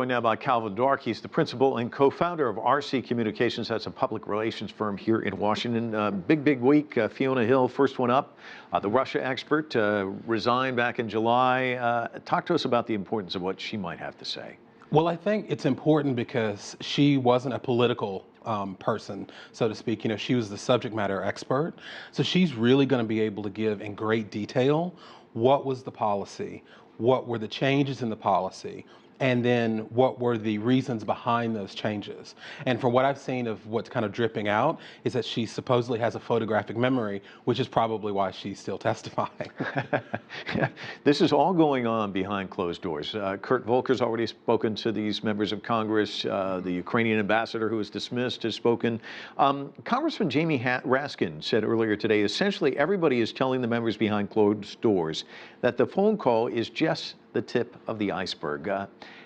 joined now by Calvin Dark. He's the principal and co-founder of RC Communications. That's a public relations firm here in Washington. Big week. Fiona Hill, first one up. The Russia expert resigned back in July. Talk to us about the importance of what she might have to say. Well, I think it's important because she wasn't a political person, so to speak. You know, she was the subject matter expert. So she's really going to be able to give in great detail what was the policy, what were the changes in the policy, and then what were the reasons behind those changes. And from what I've seen of what's kind of dripping out is that she supposedly has a photographic memory, which is probably why she's still testifying. Yeah, this is all going on behind closed doors. Kurt Volker's already spoken to these members of Congress. The Ukrainian ambassador who was dismissed has spoken. Congressman Jamie Raskin said earlier today, essentially everybody is telling the members behind closed doors that the phone call is just the tip of the iceberg.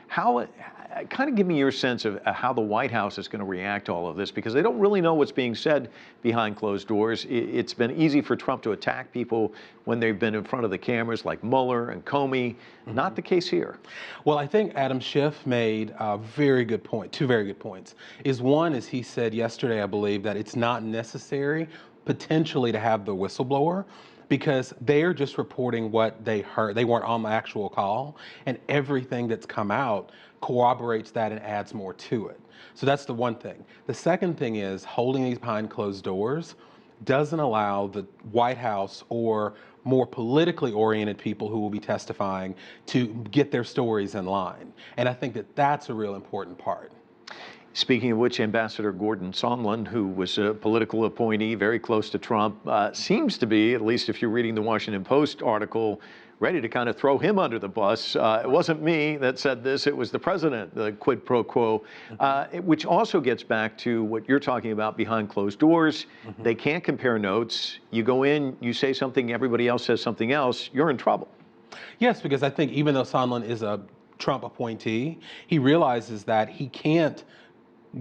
Kind of give me your sense of how the White House is going to react to all of this, because they don't really know what's being said behind closed doors. It's been easy for Trump to attack people when they've been in front of the cameras, like Mueller and Comey. Not the case here. Well, I think Adam Schiff made a very good point, two very good points. One is he said yesterday, I believe, that it's not necessary potentially to have the whistleblower, because they're just reporting what they heard. They weren't on the actual call, and everything that's come out corroborates that and adds more to it. So that's the one thing. The second thing is holding these behind closed doors doesn't allow the White House or more politically oriented people who will be testifying to get their stories in line. And I think that that's a real important part. Speaking of which, Ambassador Gordon Sondland, who was a political appointee very close to Trump, seems to be, at least if you're reading the Washington Post article, ready to kind of throw him under the bus. It wasn't me that said this, it was the president, the quid pro quo, which also gets back to what you're talking about behind closed doors. They can't compare notes. You go in, you say something, everybody else says something else, you're in trouble. Yes, because I think even though Sondland is a Trump appointee, he realizes that he can't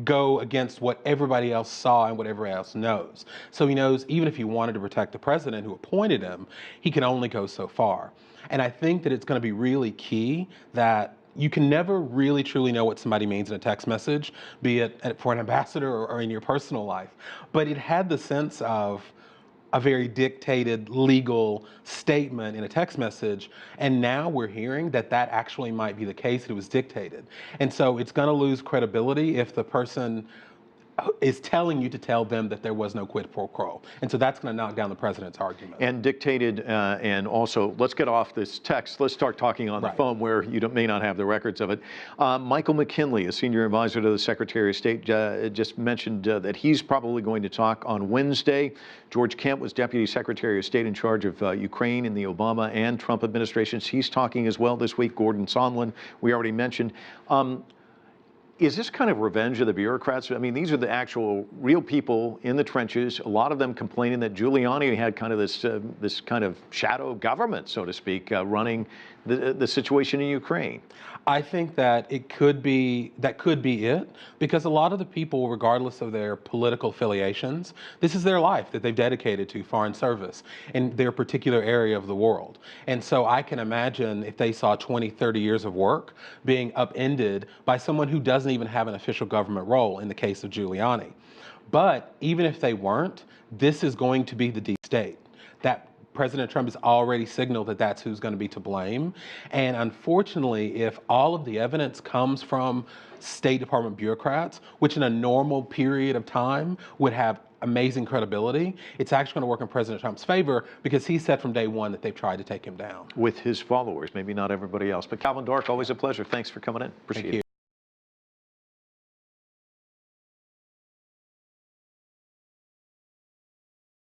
go against what everybody else saw and what everybody else knows. So he knows even if he wanted to protect the president who appointed him, he can only go so far. And I think that it's going to be really key that you can never really truly know what somebody means in a text message, be it for an ambassador or in your personal life. But it had the sense of a very dictated legal statement in a text message, and now we're hearing that that actually might be the case, that it was dictated. And so it's going to lose credibility if the person is telling you to tell them that there was no quid pro quo. And so that's going to knock down the president's argument. And dictated, and also, let's get off this text. Let's start talking on the phone where you may not have the records of it. Michael McKinley, a senior advisor to the Secretary of State, just mentioned that he's probably going to talk on Wednesday. George Kent was Deputy Secretary of State in charge of Ukraine in the Obama and Trump administrations. He's talking as well this week. Gordon Sondland, we already mentioned. Is this kind of revenge of the bureaucrats? I mean, these are the actual real people in the trenches, a lot of them complaining that Giuliani had kind of this kind of shadow government, so to speak, running the situation in Ukraine. I think that could be it, because a lot of the people, regardless of their political affiliations, this is their life that they've dedicated to foreign service in their particular area of the world. And so I can imagine if they saw 20, 30 years of work being upended by someone who doesn't even have an official government role in the case of Giuliani. But even if they weren't, this is going to be the deep state. That President Trump has already signaled that that's who's going to be to blame. And unfortunately, if all of the evidence comes from State Department bureaucrats, which in a normal period of time would have amazing credibility, it's actually going to work in President Trump's favor, because he said from day one that they've tried to take him down. With his followers, maybe not everybody else. But Calvin Dark, always a pleasure. Thanks for coming in. Appreciate it.